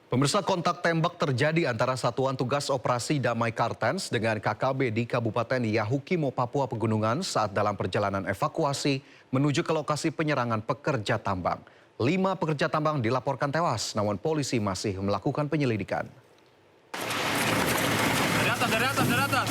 Pemirsa, kontak tembak terjadi antara Satuan Tugas Operasi Damai Kartens dengan KKB di Kabupaten Yahukimo, Papua Pegunungan saat dalam perjalanan evakuasi menuju ke lokasi penyerangan pekerja tambang. 5 pekerja tambang dilaporkan tewas, namun polisi masih melakukan penyelidikan. Dari atas.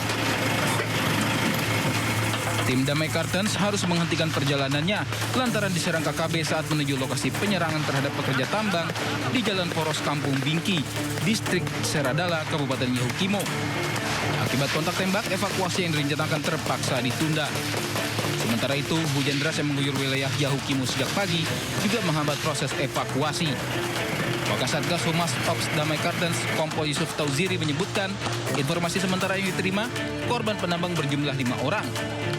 Tim Damai Kartens harus menghentikan perjalanannya lantaran diserang KKB saat menuju lokasi penyerangan terhadap pekerja tambang di Jalan Poros Kampung Bingki, Distrik Seradala, Kabupaten Yahukimo. Akibat kontak tembak, evakuasi yang direncanakan terpaksa ditunda. Sementara itu, hujan deras yang mengguyur wilayah Yahukimo sejak pagi juga menghambat proses evakuasi. Wakasatgas Humas Ops Damai Kartens, Kompol Yusuf Tauziri menyebutkan, informasi sementara yang diterima, korban penambang berjumlah 5 orang.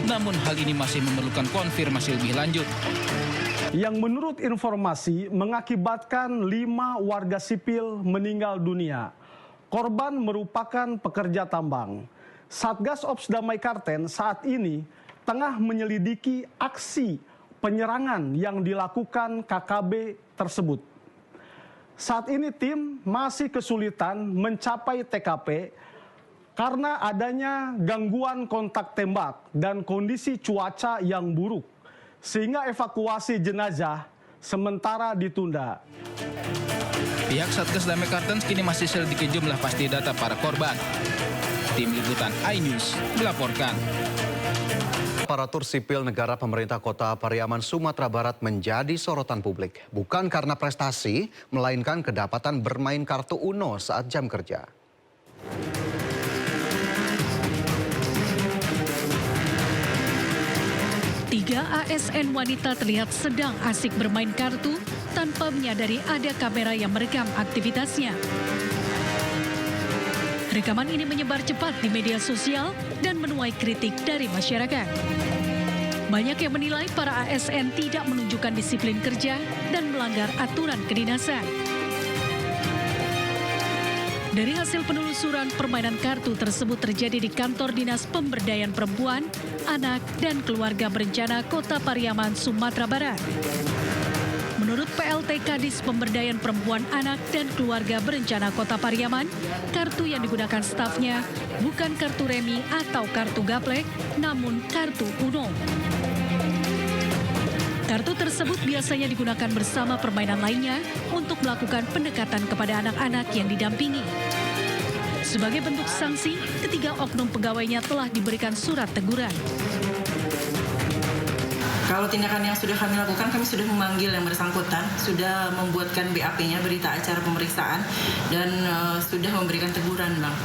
Namun hal ini masih memerlukan konfirmasi lebih lanjut. Yang menurut informasi mengakibatkan 5 warga sipil meninggal dunia. Korban merupakan pekerja tambang. Satgas Ops Damai Kartens saat ini tengah menyelidiki aksi penyerangan yang dilakukan KKB tersebut. Saat ini tim masih kesulitan mencapai TKP karena adanya gangguan kontak tembak dan kondisi cuaca yang buruk, sehingga evakuasi jenazah sementara ditunda. Pihak Satgas Damai Kartens kini masih selidiki jumlah pasti data para korban. Tim Liputan iNews melaporkan. Aparatur sipil negara pemerintah Kota Pariaman, Sumatera Barat menjadi sorotan publik. Bukan karena prestasi, melainkan kedapatan bermain kartu Uno saat jam kerja. Tiga ASN wanita terlihat sedang asik bermain kartu tanpa menyadari ada kamera yang merekam aktivitasnya. Rekaman ini menyebar cepat di media sosial dan menuai kritik dari masyarakat. Banyak yang menilai para ASN tidak menunjukkan disiplin kerja dan melanggar aturan kedinasan. Dari hasil penelusuran, permainan kartu tersebut terjadi di kantor Dinas Pemberdayaan Perempuan, Anak, dan Keluarga Berencana Kota Pariaman, Sumatera Barat. Menurut PLT Kadis Pemberdayaan Perempuan, Anak, dan Keluarga Berencana Kota Pariaman, kartu yang digunakan stafnya bukan kartu remi atau kartu gaplek, namun kartu Uno. Kartu tersebut biasanya digunakan bersama permainan lainnya untuk melakukan pendekatan kepada anak-anak yang didampingi. Sebagai bentuk sanksi, ketiga oknum pegawainya telah diberikan surat teguran. Kalau tindakan yang sudah kami lakukan, kami sudah memanggil yang bersangkutan, sudah membuatkan BAP-nya, berita acara pemeriksaan, dan sudah memberikan teguran, Bang.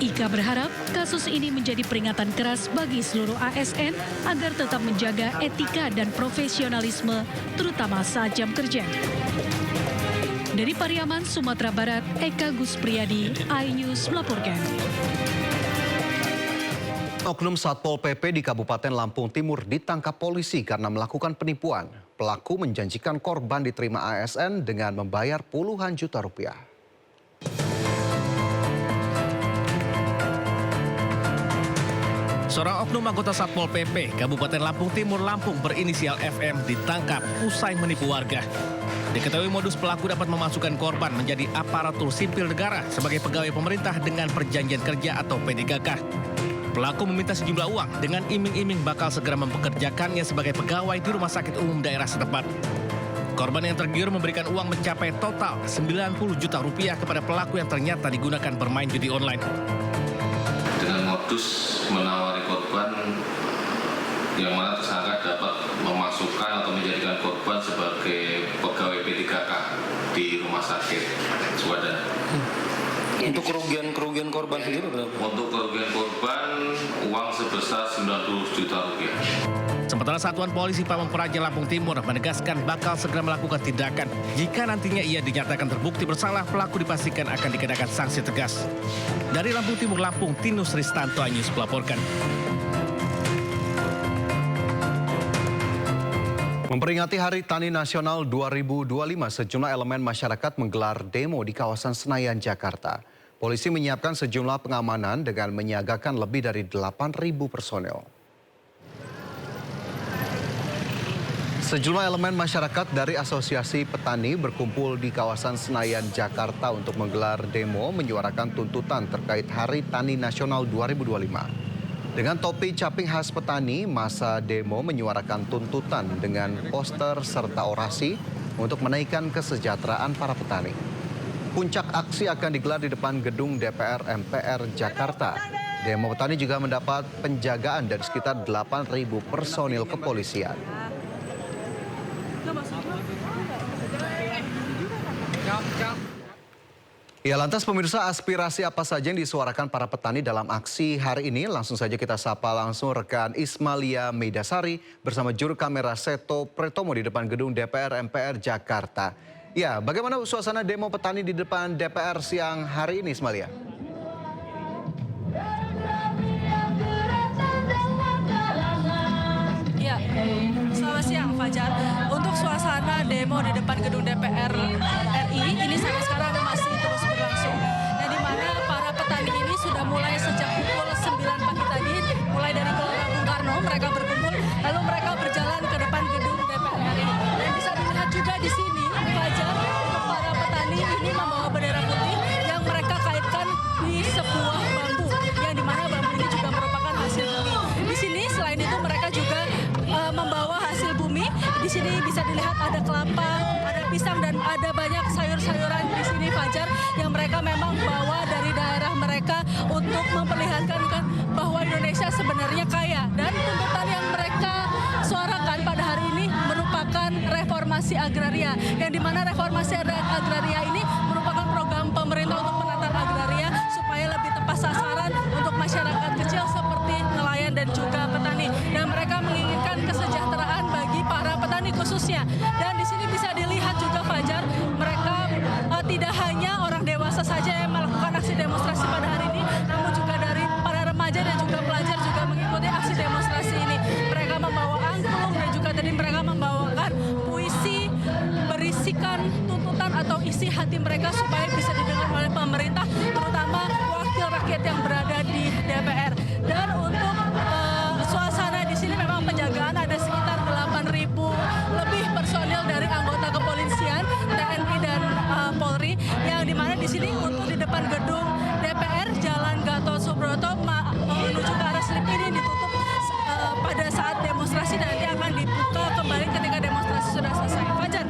Ika berharap kasus ini menjadi peringatan keras bagi seluruh ASN agar tetap menjaga etika dan profesionalisme, terutama saat jam kerja. Dari Pariaman, Sumatera Barat, Eka Guspriyadi, iNews melaporkan. Oknum Satpol PP di Kabupaten Lampung Timur ditangkap polisi karena melakukan penipuan. Pelaku menjanjikan korban diterima ASN dengan membayar puluhan juta rupiah. Seorang oknum anggota Satpol PP Kabupaten Lampung Timur Lampung berinisial FM ditangkap usai menipu warga. Diketahui modus pelaku dapat memasukkan korban menjadi aparatur sipil negara sebagai pegawai pemerintah dengan perjanjian kerja atau PDKK. Pelaku meminta sejumlah uang dengan iming-iming bakal segera mempekerjakannya sebagai pegawai di rumah sakit umum daerah setempat. Korban yang tergiur memberikan uang mencapai total 90 juta rupiah kepada pelaku yang ternyata digunakan bermain judi online. Dengan modus menawari korban yang mana tersangka dapat memasukkan atau menjadikan korban sebagai pegawai P3K di rumah sakit Swadana. Untuk kerugian korban sendiri berapa? Untuk kerugian korban uang sebesar 90 juta rupiah. Sementara Satuan Polisi Pamong Praja Lampung Timur menegaskan bakal segera melakukan tindakan. Jika nantinya ia dinyatakan terbukti bersalah, pelaku dipastikan akan dikenakan sanksi tegas. Dari Lampung Timur, Lampung, Tinus Ristanto iNews melaporkan. Memperingati Hari Tani Nasional 2025, sejumlah elemen masyarakat menggelar demo di kawasan Senayan, Jakarta. Polisi menyiapkan sejumlah pengamanan dengan menyiagakan lebih dari 8.000 personel. Sejumlah elemen masyarakat dari Asosiasi Petani berkumpul di kawasan Senayan, Jakarta untuk menggelar demo menyuarakan tuntutan terkait Hari Tani Nasional 2025. Dengan topi caping khas petani, masa demo menyuarakan tuntutan dengan poster serta orasi untuk menaikkan kesejahteraan para petani. Puncak aksi akan digelar di depan gedung DPR MPR Jakarta. Demo petani juga mendapat penjagaan dari sekitar 8.000 personil kepolisian. Ya, lantas pemirsa, aspirasi apa saja yang disuarakan para petani dalam aksi hari ini? Langsung saja kita sapa langsung rekan Ismalia Meidasari bersama juru kamera Seto Pretomo di depan gedung DPR MPR Jakarta. Ya, bagaimana suasana demo petani di depan DPR siang hari ini, Ismalia? Ya, selamat siang Fajar. Untuk suasana demo di depan gedung DPR RI ini sampai sekarang masih terus berlangsung. Yang di mana para petani ini sudah mulai sejak pukul 9 pagi tadi, mulai dari Gelora Bung Karno mereka berkumpul, lalu mereka berjalan ke depan gedung DPR RI. Dan bisa dilihat juga di sini, Fajar, untuk para petani ini membawa bendera putih yang mereka kaitkan di sebuah bambu, yang di mana bambu ini juga merupakan hasil bumi. Di sini selain itu mereka juga membawa hasil bumi. Di sini bisa dilihat ada kelapa, ada pisang, dan ada banyak sayur-sayuran di sini, Fajar, yang mereka memang bawa dari daerah mereka untuk memperlihatkan bahwa Indonesia sebenarnya kaya. Dan tuntutan yang mereka suarakan pada hari ini merupakan reformasi agraria, yang dimana reformasi agraria ini merupakan program pemerintah untuk menata agraria supaya lebih tepat sasaran untuk masyarakat kecil seperti nelayan dan juga petani. Dan mereka menginginkan kesejahteraan bagi para petani khususnya. Dan di sini bisa dilihat juga, Fajar, mereka tidak hanya orang dewasa saja yang melakukan aksi demonstrasi pada hari ini, namun juga dari para remaja dan juga pelajar juga mengikuti aksi demonstrasi ini. Mereka membawa angklung dan juga tadi mereka membawakan puisi berisikan tuntutan atau isi hati mereka supaya bisa didengar oleh pemerintah, terutama wakil rakyat yang berada di DPR. Dan untuk suasana di sini memang penjagaan ada sekitar 8.000 lebih personil dari anggota kepolisian, TNI dan Polri, yang dimana di sini untuk di depan gedung DPR Jalan Gatot Subroto menuju ke arah Slip ini ditutup pada saat demonstrasi dan nanti akan dibuka kembali ketika demonstrasi sudah selesai. Fajar.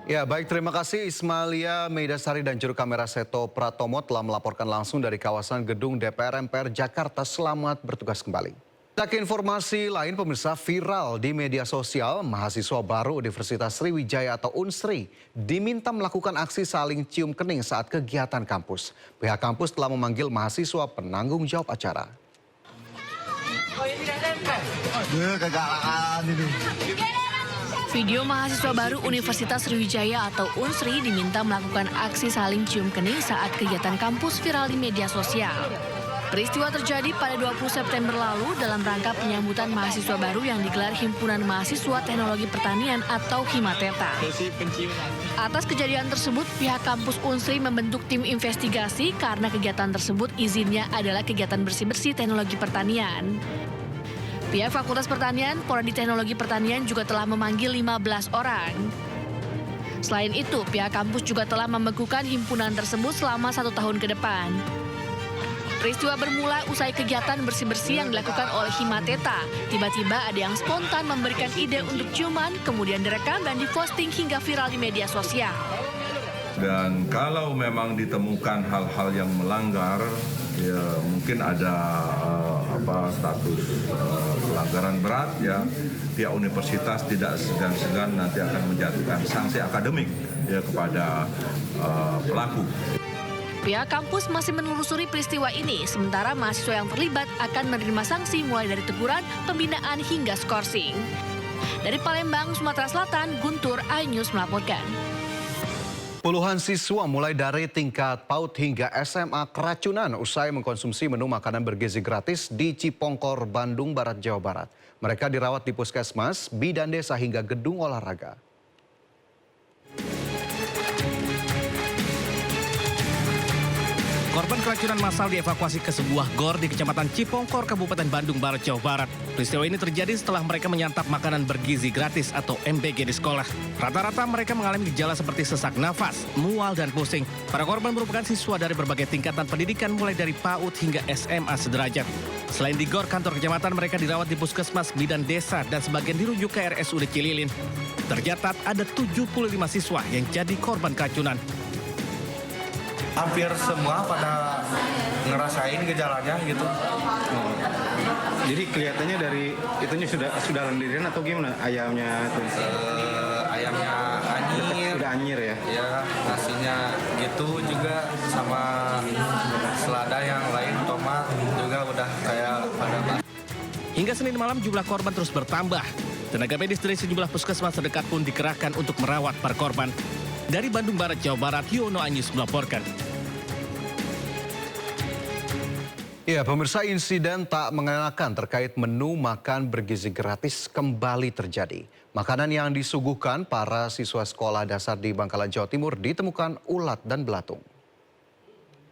Ya, baik, terima kasih Ismalia Meidasari dan juru kamera Seto Pratomo telah melaporkan langsung dari kawasan gedung DPR MPR Jakarta. Selamat bertugas kembali. Kita ke informasi lain, pemirsa, viral di media sosial, mahasiswa baru Universitas Sriwijaya atau Unsri diminta melakukan aksi saling cium kening saat kegiatan kampus. Pihak kampus telah memanggil mahasiswa penanggung jawab acara. Video mahasiswa baru Universitas Sriwijaya atau Unsri diminta melakukan aksi saling cium kening saat kegiatan kampus viral di media sosial. Peristiwa terjadi pada 20 September lalu dalam rangka penyambutan mahasiswa baru yang digelar Himpunan Mahasiswa Teknologi Pertanian atau Himateta. Atas kejadian tersebut, pihak kampus Unsri membentuk tim investigasi karena kegiatan tersebut izinnya adalah kegiatan bersih-bersih teknologi pertanian. Pihak Fakultas Pertanian, Prodi Teknologi Pertanian juga telah memanggil 15 orang. Selain itu, pihak kampus juga telah membekukan himpunan tersebut selama 1 tahun ke depan. Peristiwa bermula usai kegiatan bersih-bersih yang dilakukan oleh Himateta. Tiba-tiba ada yang spontan memberikan ide untuk ciuman, kemudian direkam dan diposting hingga viral di media sosial. Dan kalau memang ditemukan hal-hal yang melanggar, ya mungkin ada status pelanggaran berat, ya pihak universitas tidak segan-segan nanti akan menjatuhkan sanksi akademik ya kepada pelaku. Pihak kampus masih menelusuri peristiwa ini, sementara mahasiswa yang terlibat akan menerima sanksi mulai dari teguran, pembinaan hingga skorsing. Dari Palembang, Sumatera Selatan, Guntur, iNews melaporkan. Puluhan siswa mulai dari tingkat PAUD hingga SMA keracunan usai mengkonsumsi menu makanan bergizi gratis di Cipongkor, Bandung Barat, Jawa Barat. Mereka dirawat di puskesmas, bidan desa hingga gedung olahraga. Korban keracunan massal dievakuasi ke sebuah gor di Kecamatan Cipongkor, Kabupaten Bandung Barat, Jawa Barat. Peristiwa ini terjadi setelah mereka menyantap makanan bergizi gratis atau MBG di sekolah. Rata-rata mereka mengalami gejala seperti sesak nafas, mual, dan pusing. Para korban merupakan siswa dari berbagai tingkatan pendidikan mulai dari PAUD hingga SMA sederajat. Selain di gor kantor kecamatan, mereka dirawat di Puskesmas Bidan Desa dan sebagian dirujuk ke RSUD Cililin. Tercatat ada 75 siswa yang jadi korban keracunan. Hampir semua pada ngerasain gejalanya gitu. Jadi kelihatannya dari itunya sudah lendirian atau gimana ayamnya tuh? Ayamnya anyir. Sudah anyir ya? Ya, nasinya gitu juga sama selada yang lain, tomat juga udah kayak pada. Hingga Senin malam jumlah korban terus bertambah. Tenaga medis dari sejumlah puskesmas terdekat pun dikerahkan untuk merawat para korban. Dari Bandung Barat, Jawa Barat, Yono Anyus melaporkan. Ya, pemirsa, insiden tak mengenakan terkait menu makan bergizi gratis kembali terjadi. Makanan yang disuguhkan para siswa sekolah dasar di Bangkalan, Jawa Timur ditemukan ulat dan belatung.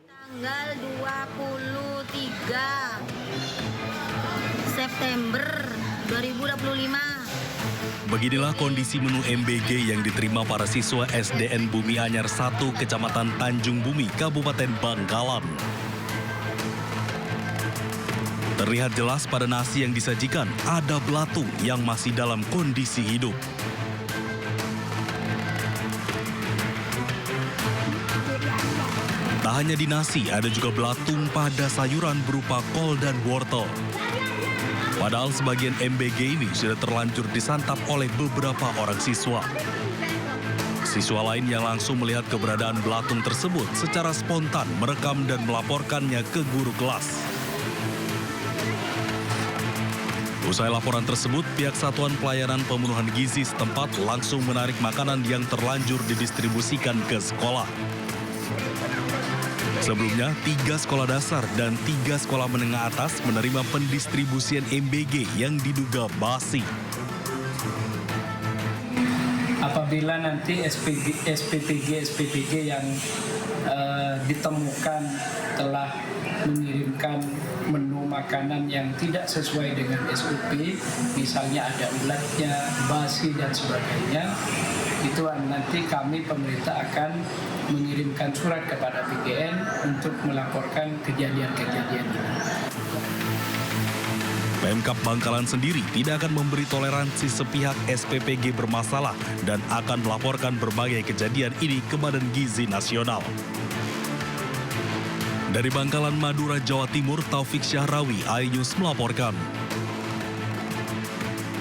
Tanggal 23 September 2025. Beginilah kondisi menu MBG yang diterima para siswa SDN Bumi Anyar 1, Kecamatan Tanjung Bumi, Kabupaten Bangkalan. Terlihat jelas pada nasi yang disajikan ada belatung yang masih dalam kondisi hidup. Tak hanya di nasi, ada juga belatung pada sayuran berupa kol dan wortel. Padahal sebagian MBG ini sudah terlanjur disantap oleh beberapa orang siswa. Siswa lain yang langsung melihat keberadaan belatung tersebut secara spontan merekam dan melaporkannya ke guru kelas. Usai laporan tersebut, pihak Satuan Pelayanan Pemenuhan Gizi setempat langsung menarik makanan yang terlanjur didistribusikan ke sekolah. Sebelumnya, 3 sekolah dasar dan 3 sekolah menengah atas menerima pendistribusian MBG yang diduga basi. Apabila nanti SPTG yang ditemukan telah mengirimkan menu makanan yang tidak sesuai dengan SOP, misalnya ada ulatnya, basi, dan sebagainya, itu nanti kami pemerintah akan mengirimkan surat kepada PGN untuk melaporkan kejadian-kejadian ini. Pemkab Bangkalan sendiri tidak akan memberi toleransi sepihak SPPG bermasalah dan akan melaporkan berbagai kejadian ini ke Badan Gizi Nasional. Dari Bangkalan, Madura, Jawa Timur, Taufik Syahrawi, iNews melaporkan.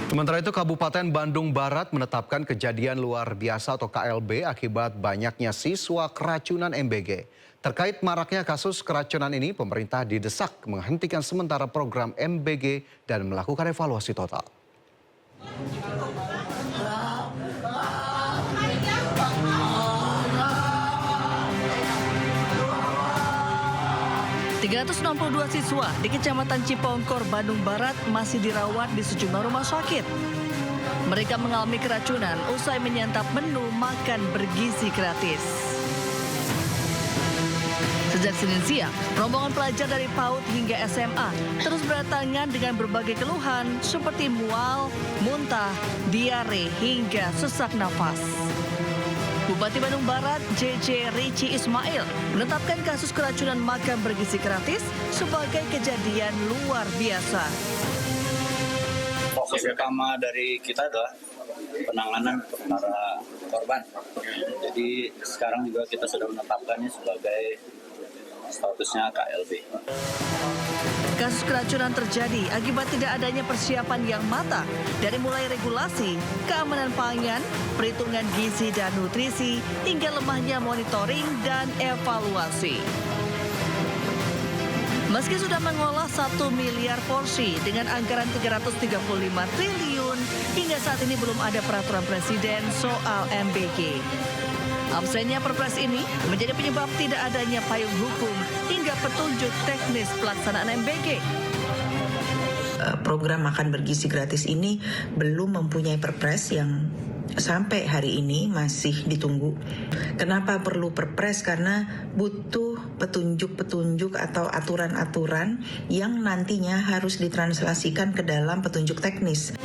Sementara itu, Kabupaten Bandung Barat menetapkan kejadian luar biasa atau KLB akibat banyaknya siswa keracunan MBG. Terkait maraknya kasus keracunan ini, pemerintah didesak menghentikan sementara program MBG dan melakukan evaluasi total. 362 siswa di Kecamatan Cipongkor, Bandung Barat masih dirawat di sejumlah rumah sakit. Mereka mengalami keracunan usai menyantap menu makan bergizi gratis. Sejak Senin siang, rombongan pelajar dari PAUD hingga SMA terus berdatangan dengan berbagai keluhan seperti mual, muntah, diare, hingga sesak nafas. Bupati Bandung Barat, JJ Rici Ismail, menetapkan kasus keracunan makan bergizi gratis sebagai kejadian luar biasa. Fokus utama dari kita adalah penanganan para korban. Jadi sekarang juga kita sudah menetapkannya sebagai statusnya KLB. Kasus keracunan terjadi akibat tidak adanya persiapan yang matang dari mulai regulasi, keamanan pangan, perhitungan gizi dan nutrisi, hingga lemahnya monitoring dan evaluasi. Meski sudah mengolah 1 miliar porsi dengan anggaran 335 triliun, hingga saat ini belum ada peraturan presiden soal MBG. Absennya Perpres ini menjadi penyebab tidak adanya payung hukum hingga petunjuk teknis pelaksanaan MBG. Program makan bergizi gratis ini belum mempunyai Perpres yang sampai hari ini masih ditunggu. Kenapa perlu perpres? Karena butuh petunjuk-petunjuk atau aturan-aturan yang nantinya harus ditranslasikan ke dalam petunjuk teknis.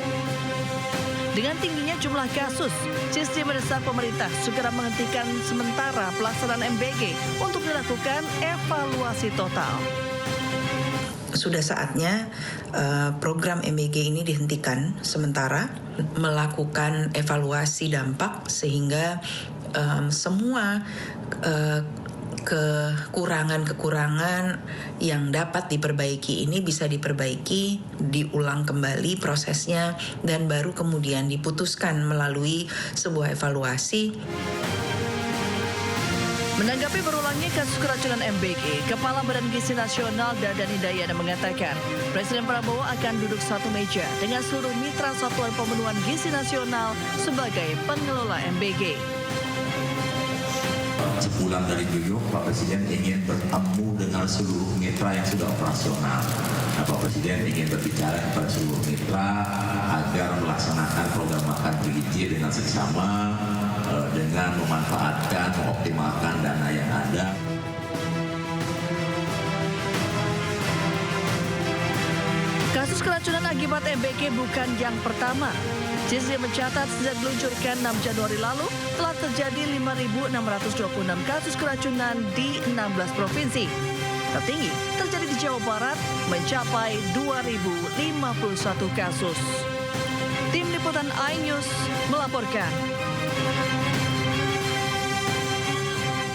Dengan tingginya jumlah kasus, CISD mendesak pemerintah segera menghentikan sementara pelaksanaan MBG untuk dilakukan evaluasi total. Sudah saatnya program MBG ini dihentikan sementara, melakukan evaluasi dampak sehingga semua kekurangan-kekurangan yang dapat diperbaiki ini bisa diperbaiki, diulang kembali prosesnya, dan baru kemudian diputuskan melalui sebuah evaluasi. Menanggapi berulangnya kasus keracunan MBG, Kepala Badan Gizi Nasional Dadan Hidayana mengatakan Presiden Prabowo akan duduk satu meja dengan seluruh mitra Satuan Pemenuhan Gizi Nasional sebagai pengelola MBG. Sepulang dari New York, Pak Presiden ingin bertemu dengan seluruh mitra yang sudah operasional. Nah, Pak Presiden ingin berbicara kepada seluruh mitra agar melaksanakan program makan bergizi dengan seksama, dengan memanfaatkan, mengoptimalkan dana yang ada. Kasus keracunan akibat MBG bukan yang pertama. CISD mencatat sejak diluncurkan 6 Januari lalu telah terjadi 5.626 kasus keracunan di 16 provinsi. Tertinggi terjadi di Jawa Barat mencapai 2.051 kasus. Tim Liputan iNews melaporkan.